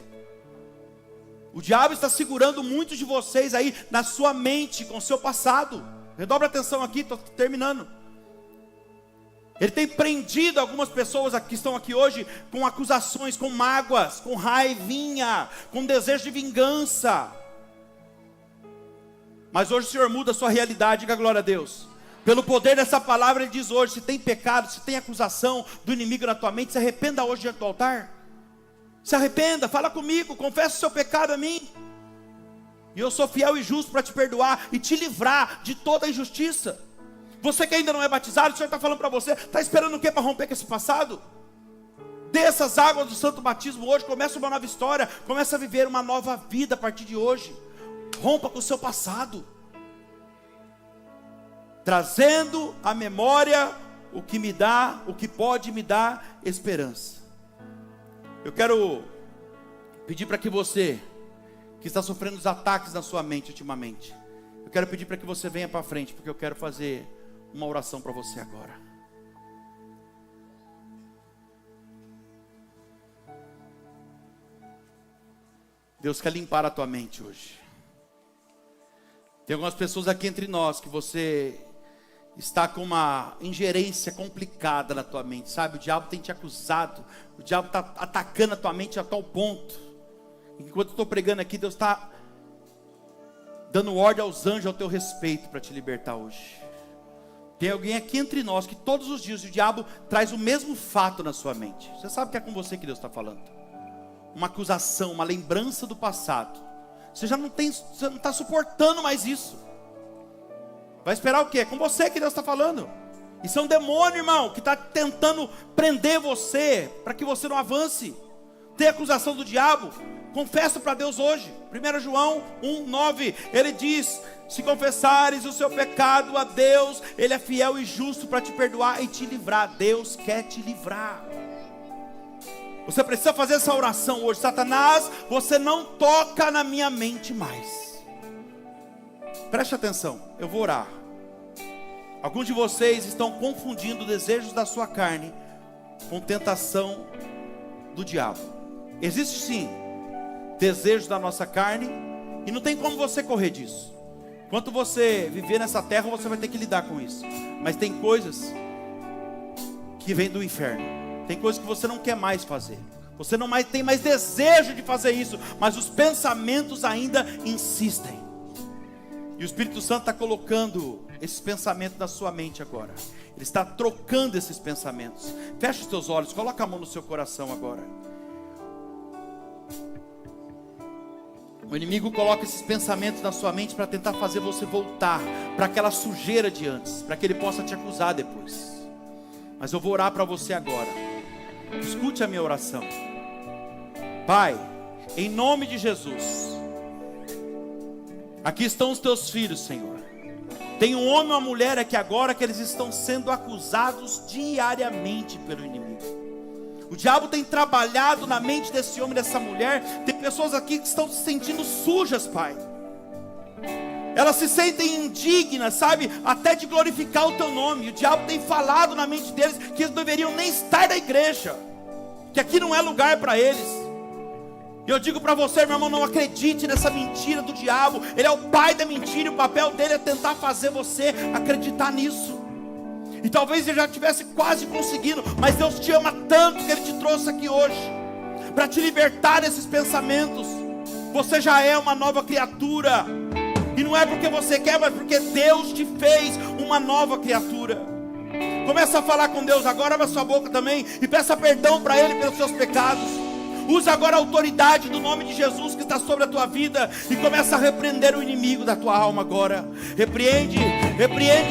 O diabo está segurando muitos de vocês aí na sua mente com o seu passado. Redobra atenção aqui, estou terminando. Ele tem prendido algumas pessoas que estão aqui hoje com acusações, com mágoas, com raivinha, com desejo de vingança. Mas hoje o Senhor muda a sua realidade, diga glória a Deus. Pelo poder dessa palavra Ele diz hoje: se tem pecado, se tem acusação do inimigo na tua mente, se arrependa hoje diante do altar. Se arrependa, fala comigo, confessa o seu pecado a mim. E eu sou fiel e justo para te perdoar e te livrar de toda a injustiça. Você que ainda não é batizado, o Senhor está falando para você: está esperando o que para romper com esse passado? Dê essas águas do santo batismo hoje, começa uma nova história, começa a viver uma nova vida a partir de hoje. Rompa com o seu passado, trazendo à memória o que me dá, o que pode me dar esperança. Eu quero pedir para que você, que está sofrendo os ataques na sua mente ultimamente, eu quero pedir para que você venha para frente, porque eu quero fazer uma oração para você agora. Deus quer limpar a tua mente hoje. Tem algumas pessoas aqui entre nós que você está com uma ingerência complicada na tua mente, sabe? O diabo tem te acusado, o diabo está atacando a tua mente a tal ponto. Enquanto eu estou pregando aqui, Deus está dando ordem aos anjos ao teu respeito para te libertar hoje. Tem alguém aqui entre nós que todos os dias o diabo traz o mesmo fato na sua mente. Você sabe que é com você que Deus está falando. Uma acusação, uma lembrança do passado. Você não está suportando mais isso. Vai esperar o quê? É com você que Deus está falando. Isso é um demônio, irmão, que está tentando prender você, para que você não avance. Tem acusação do diabo? Confessa para Deus hoje. 1 João 1:9, ele diz: se confessares o seu pecado a Deus, Ele é fiel e justo para te perdoar e te livrar. Deus quer te livrar. Você precisa fazer essa oração hoje. Satanás, você não toca na minha mente mais. Preste atenção, eu vou orar. Alguns de vocês estão confundindo desejos da sua carne com tentação do diabo. Existe sim desejos da nossa carne, e não tem como você correr disso. Enquanto você viver nessa terra, você vai ter que lidar com isso. Mas tem coisas que vêm do inferno. Tem coisas que você não quer mais fazer. Você não tem mais desejo de fazer isso, mas os pensamentos ainda insistem. E o Espírito Santo está colocando esses pensamentos na sua mente agora. Ele está trocando esses pensamentos. Feche os teus olhos, coloca a mão no seu coração agora. O inimigo coloca esses pensamentos na sua mente para tentar fazer você voltar para aquela sujeira de antes, para que ele possa te acusar depois. Mas eu vou orar para você agora. Escute a minha oração. Pai, em nome de Jesus, aqui estão os teus filhos, Senhor. Tem um homem e uma mulher aqui agora que eles estão sendo acusados diariamente pelo inimigo. O diabo tem trabalhado na mente desse homem e dessa mulher. Tem pessoas aqui que estão se sentindo sujas, Pai. Elas se sentem indignas, sabe? Até de glorificar o teu nome. O diabo tem falado na mente deles que eles deveriam nem estar na igreja, que aqui não é lugar para eles. E eu digo para você, meu irmão, não acredite nessa mentira do diabo. Ele é o pai da mentira e o papel dele é tentar fazer você acreditar nisso. E talvez ele já tivesse quase conseguindo, mas Deus te ama tanto que Ele te trouxe aqui hoje para te libertar desses pensamentos. Você já é uma nova criatura. E não é porque você quer, mas porque Deus te fez uma nova criatura. Começa a falar com Deus agora, abra sua boca também e peça perdão para Ele pelos seus pecados. Usa agora a autoridade do nome de Jesus que está sobre a tua vida e começa a repreender o inimigo da tua alma agora. Repreende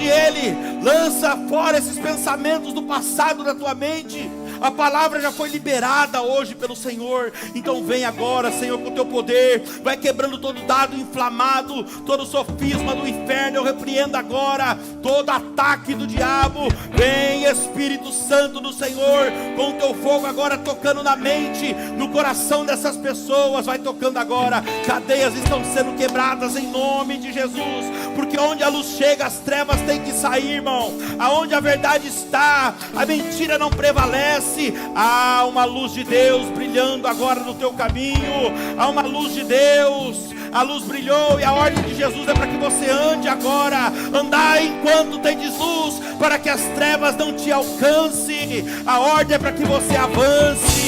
ele. Lança fora esses pensamentos do passado da tua mente. A palavra já foi liberada hoje pelo Senhor. Então vem agora, Senhor, com o teu poder. Vai quebrando todo dado inflamado, todo sofisma do inferno. Eu repreendo agora todo ataque do diabo. Vem, Espírito Santo do Senhor, com o teu fogo agora tocando na mente, no coração dessas pessoas. Vai tocando agora. Cadeias estão sendo quebradas em nome de Jesus. Porque onde a luz chega, as trevas têm que sair, irmão. Aonde a verdade está, a mentira não prevalece. Há uma luz de Deus brilhando agora no teu caminho. Há uma luz de Deus. A luz brilhou e a ordem de Jesus é para que você ande agora. Andai enquanto tendes luz, para que as trevas não te alcance. A ordem é para que você avance.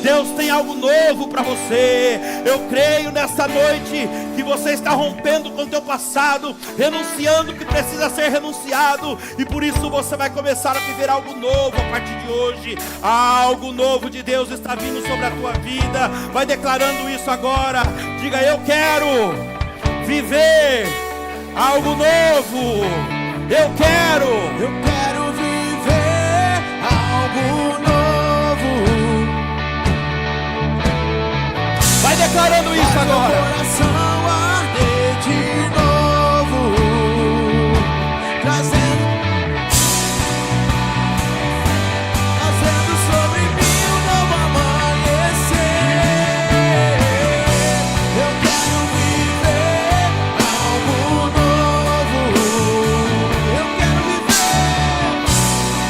Deus tem algo novo para você. Eu creio nessa noite que você está rompendo com o teu passado, renunciando o que precisa ser renunciado, e por isso você vai começar a viver algo novo a partir de hoje. Algo novo de Deus está vindo sobre a tua vida. Vai declarando isso agora. Diga: eu quero viver algo novo. Eu quero viver algo novo. Vai declarando isso agora. Meu coração arder de novo, trazendo sobre mim um novo amanhecer. Eu quero viver algo novo.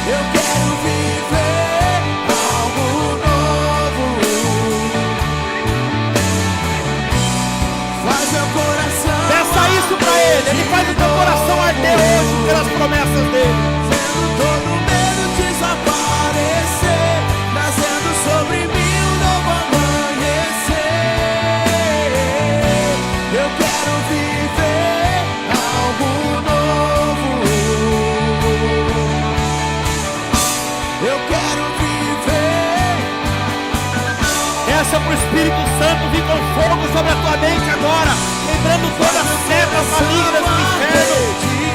Eu quero viver algo novo. Faz meu coração. Peça isso pra Ele. Ele faz o teu coração arder hoje pelas promessas dele. Fazendo todo medo desaparecer, trazendo sobre mim um novo amanhecer. Eu quero viver algo novo. Eu quero viver. Peça pro Espírito Santo vir com fogo sobre a tua mente agora, quebrando todas as setas malignas do inferno.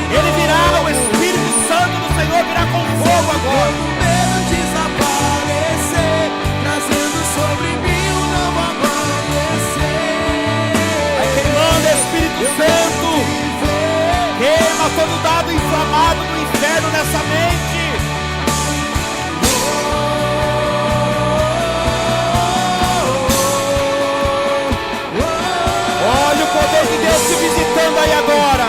Ele virá, o Espírito Santo do Senhor virá com fogo agora. Todo medo desaparecer, trazendo sobre mim um novo amanhecer. Vai queimando, Espírito Santo. Queima todo dado inflamado do inferno nessa mente. Olha o poder de Deus te visitando aí agora.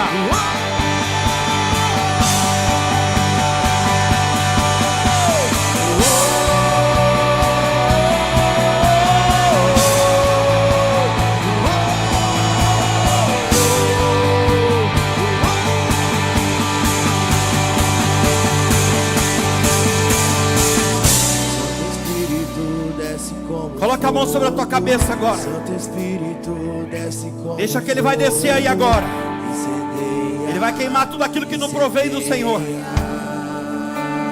Coloca a mão sobre a tua cabeça agora. Deixa que Ele vai descer aí agora. Ele vai queimar tudo aquilo que não provém do Senhor.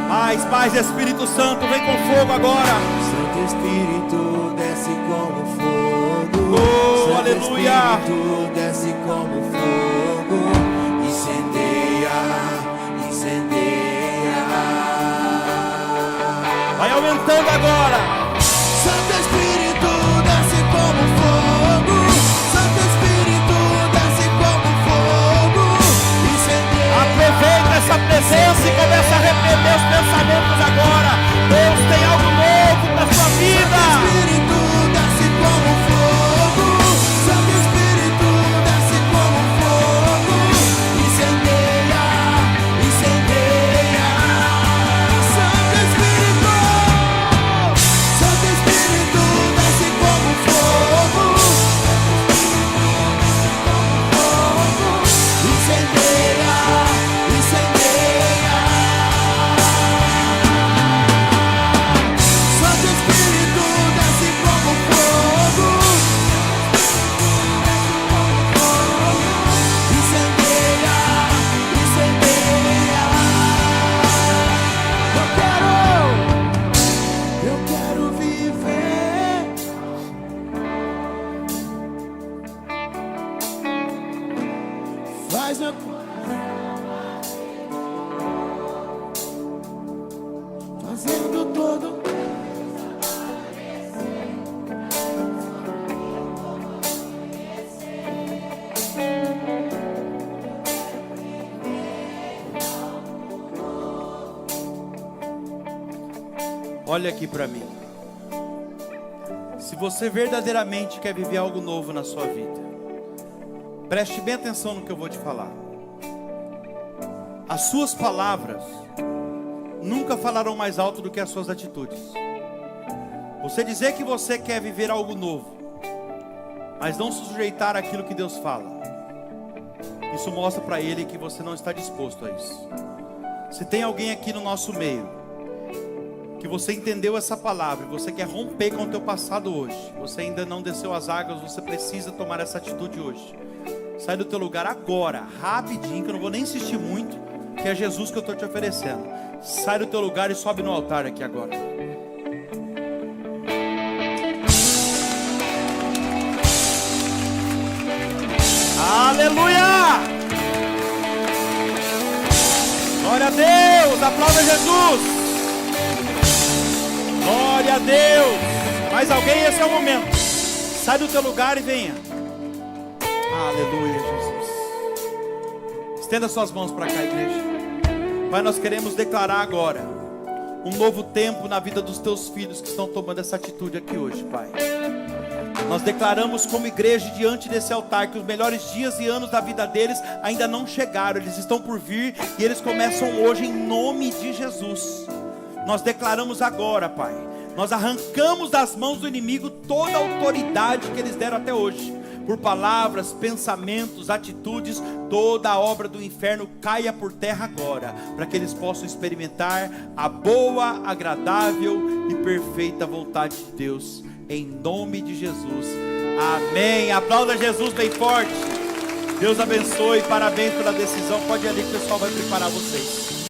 Mais, Espírito Santo, vem com fogo agora. Santo Espírito desce como fogo. Oh, aleluia. Espírito desce como fogo. Incendeia. Vai aumentando agora. Santo Espírito desce como fogo. Santo Espírito desce como fogo. Incendeia. Aproveita essa presença e começa a repreender os pensamentos agora. Deus tem algo novo para sua vida. Santo Espírito desce como fogo. Santo Espírito desce como fogo. Incendeia. Santo Espírito desce como fogo. Incendeia. fazendo todo. Olha aqui para mim. Se você verdadeiramente quer viver algo novo na sua vida, preste bem atenção no que eu vou te falar. As suas palavras nunca falarão mais alto do que as suas atitudes. Você dizer que você quer viver algo novo, mas não se sujeitar àquilo que Deus fala, isso mostra para Ele que você não está disposto a isso. Se tem alguém aqui no nosso meio que você entendeu essa palavra e você quer romper com o teu passado hoje, você ainda não desceu as águas, você precisa tomar essa atitude hoje. Sai do teu lugar agora, rapidinho, que eu não vou nem insistir muito, que é Jesus que eu estou te oferecendo. Sai do teu lugar e sobe no altar aqui agora. Aleluia! Glória a Deus, aplauda Jesus. Glória a Deus. Mais alguém? Esse é o momento. Sai do teu lugar e venha. Aleluia, Jesus. Estenda suas mãos para cá, igreja. Pai, nós queremos declarar agora um novo tempo na vida dos teus filhos que estão tomando essa atitude aqui hoje, Pai. Nós declaramos como igreja diante desse altar que os melhores dias e anos da vida deles ainda não chegaram, eles estão por vir e eles começam hoje em nome de Jesus. Nós declaramos agora, Pai, nós arrancamos das mãos do inimigo toda a autoridade que eles deram até hoje, por palavras, pensamentos, atitudes, toda a obra do inferno caia por terra agora, para que eles possam experimentar a boa, agradável e perfeita vontade de Deus, em nome de Jesus, amém. Aplauda Jesus bem forte. Deus abençoe, parabéns pela decisão. Pode ir ali que o pessoal vai preparar vocês.